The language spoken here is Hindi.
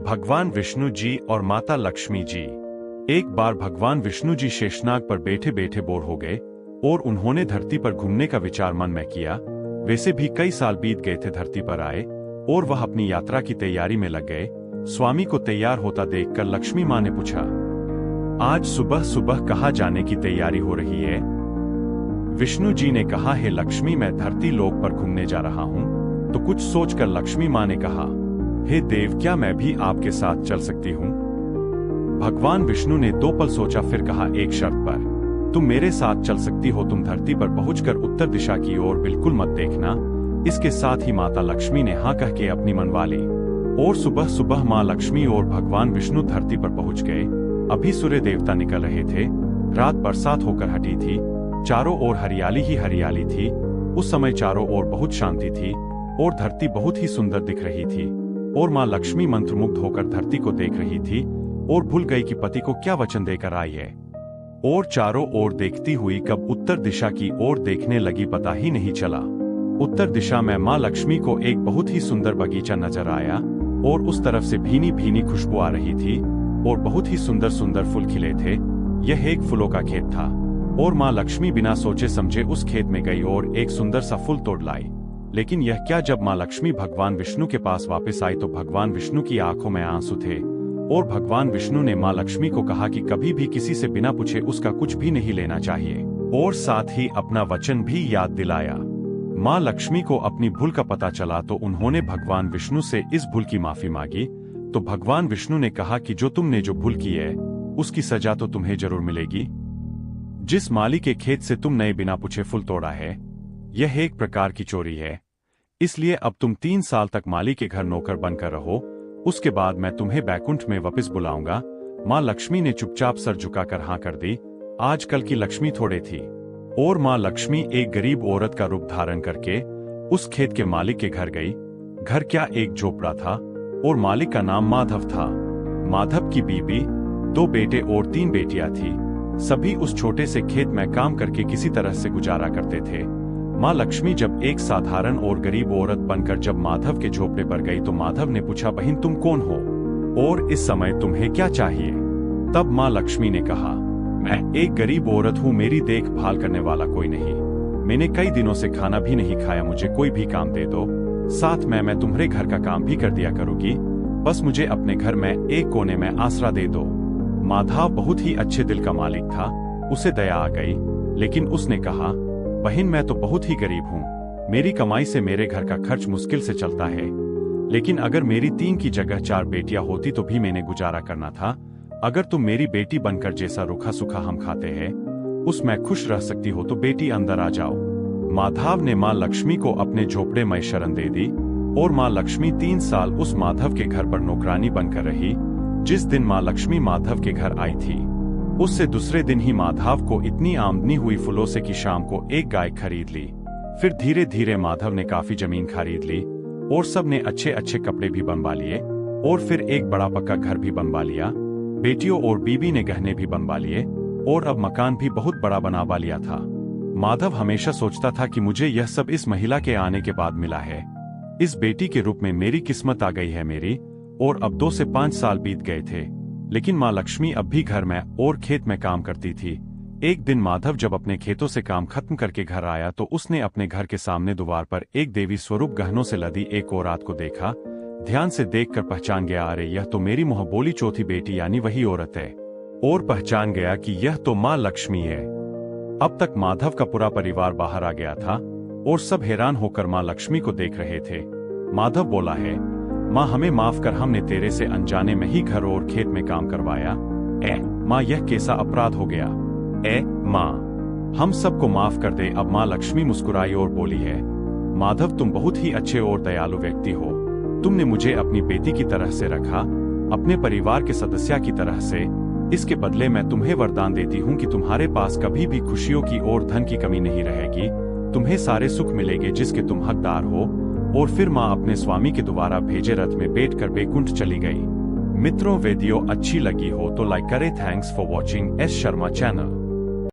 भगवान विष्णु जी और माता लक्ष्मी जी। एक बार भगवान विष्णु जी शेषनाग पर बैठे बैठे बोर हो गए और उन्होंने धरती पर घूमने का विचार मन में किया। वैसे भी कई साल बीत गए थे धरती पर आए और वह अपनी यात्रा की तैयारी में लग गए। स्वामी को तैयार होता देखकर लक्ष्मी माँ ने पूछा, आज सुबह सुबह कहाँ जाने की तैयारी हो रही है? विष्णु जी ने कहा, हे लक्ष्मी, मैं धरती लोक पर घूमने जा रहा हूँ। तो कुछ सोचकर लक्ष्मी माँ ने कहा, हे देव, क्या मैं भी आपके साथ चल सकती हूँ? भगवान विष्णु ने 2 पल सोचा, फिर कहा, एक शर्त पर। तुम मेरे साथ चल सकती हो। तुम धरती पर पहुंचकर उत्तर दिशा की ओर बिल्कुल मत देखना। इसके साथ ही माता लक्ष्मी ने हाँ कह के अपनी मनवा ली और सुबह सुबह माँ लक्ष्मी और भगवान विष्णु धरती पर पहुंच गए। अभी सूर्य देवता निकल रहे थे। रात बरसात होकर हटी थी। चारों ओर हरियाली ही हरियाली थी। उस समय चारों ओर बहुत शांति थी और धरती बहुत ही सुंदर दिख रही थी। और माँ लक्ष्मी मंत्रमुग्ध होकर धरती को देख रही थी और भूल गई कि पति को क्या वचन देकर आई है। और चारों ओर देखती हुई कब उत्तर दिशा की ओर देखने लगी पता ही नहीं चला। उत्तर दिशा में माँ लक्ष्मी को एक बहुत ही सुंदर बगीचा नजर आया और उस तरफ से भीनी भीनी खुशबू आ रही थी और बहुत ही सुंदर सुंदर फूल खिले थे। यह एक फूलों का खेत था और माँ लक्ष्मी बिना सोचे समझे उस खेत में गई और एक सुंदर सा फूल तोड़ लाई। लेकिन यह क्या, जब माँ लक्ष्मी भगवान विष्णु के पास वापस आई तो भगवान विष्णु की आंखों में आंसू थे और भगवान विष्णु ने माँ लक्ष्मी को कहा कि कभी भी किसी से बिना पूछे उसका कुछ भी नहीं लेना चाहिए और साथ ही अपना वचन भी याद दिलाया। माँ लक्ष्मी को अपनी भूल का पता चला तो उन्होंने भगवान विष्णु से इस भूल की माफी मांगी। तो भगवान विष्णु ने कहा कि जो तुमने जो भूल की है उसकी सजा तो तुम्हें जरूर मिलेगी। जिस माली के खेत से तुमने बिना पूछे फूल तोड़ा है, यह एक प्रकार की चोरी है। इसलिए अब तुम 3 साल तक माली के घर नौकर बनकर रहो। उसके बाद मैं तुम्हें बैकुंठ में वापस बुलाऊंगा। माँ लक्ष्मी ने चुपचाप सर झुकाकर हाँ कर दी। आजकल की लक्ष्मी थोड़े थी और माँ लक्ष्मी एक गरीब औरत का रूप धारण करके उस खेत के मालिक के घर गई। घर क्या, एक झोपड़ा था और मालिक का नाम माधव था। माधव की बीबी, 2 बेटे और 3 बेटियां थी। सभी उस छोटे से खेत में काम करके किसी तरह से गुजारा करते थे। माँ लक्ष्मी जब एक साधारण और गरीब औरत बनकर जब माधव के झोपड़े पर गई तो माधव ने पूछा, बहन तुम कौन हो और इस समय तुम्हें क्या चाहिए? तब माँ लक्ष्मी ने कहा, मैं एक गरीब औरत हूँ, मेरी देखभाल करने वाला कोई नहीं। मैंने कई दिनों से खाना भी नहीं खाया, मुझे कोई भी काम दे दो, साथ में मैं तुम्हारे घर का काम भी कर दिया करूंगी। बस मुझे अपने घर में एक कोने में आसरा दे दो। माधव बहुत ही अच्छे दिल का मालिक था। उसे दया आ गई, लेकिन उसने कहा, बहन मैं तो बहुत ही गरीब हूँ। मेरी कमाई से मेरे घर का खर्च मुश्किल से चलता है। लेकिन अगर मेरी 3 की जगह 4 बेटियां होती तो भी मैंने गुजारा करना था। अगर तुम मेरी बेटी बनकर जैसा रूखा सूखा हम खाते हैं उसमें खुश रह सकती हो तो बेटी अंदर आ जाओ। माधव ने माँ लक्ष्मी को अपने झोपड़े में शरण दे दी और माँ लक्ष्मी 3 साल उस माधव के घर पर नौकरानी बनकर रही। जिस दिन माँ लक्ष्मी माधव के घर आई थी उससे दूसरे दिन ही माधव को इतनी आमदनी हुई फूलों से कि शाम को एक गाय खरीद ली। फिर धीरे धीरे माधव ने काफी जमीन खरीद ली और सब ने अच्छे अच्छे कपड़े भी बनवा लिए और फिर एक बड़ा पक्का घर भी बनवा लिया। बेटियों और बीबी ने गहने भी बनवा लिए और अब मकान भी बहुत बड़ा बनवा लिया था। माधव हमेशा सोचता था कि मुझे यह सब इस महिला के आने के बाद मिला है। इस बेटी के रूप में मेरी किस्मत आ गई है मेरी। और अब 2 से 5 साल बीत गए थे, लेकिन माँ लक्ष्मी अब भी घर में और खेत में काम करती थी। एक दिन माधव जब अपने खेतों से काम खत्म करके घर आया तो उसने अपने घर के सामने द्वार पर एक देवी स्वरूप गहनों से लदी एक औरत को देखा। ध्यान से देखकर पहचान गया, अरे यह तो मेरी मुंहबोली चौथी बेटी यानी वही औरत है। और पहचान गया कि यह तो माँ लक्ष्मी है। अब तक माधव का पूरा परिवार बाहर आ गया था और सब हैरान होकर माँ लक्ष्मी को देख रहे थे। माधव बोला है, माँ हमें माफ कर, हमने तेरे से अनजाने में ही घर और खेत में काम करवाया। माँ यह कैसा अपराध हो गया? माँ हम सबको माफ कर दे। अब माँ लक्ष्मी मुस्कुराई और बोली है, माधव तुम बहुत ही अच्छे और दयालु व्यक्ति हो। तुमने मुझे अपनी बेटी की तरह से रखा, अपने परिवार के सदस्य की तरह से। इसके बदले मैं तुम्हें वरदान देती हूँ कि तुम्हारे पास कभी भी खुशियों की और धन की कमी नहीं रहेगी। तुम्हें सारे सुख मिलेंगे जिसके तुम हकदार हो। और फिर माँ अपने स्वामी के द्वारा भेजे रथ में बैठकर बैकुंठ चली गई। मित्रों, वीडियो अच्छी लगी हो तो लाइक करें। Thanks for watching S Sharma channel.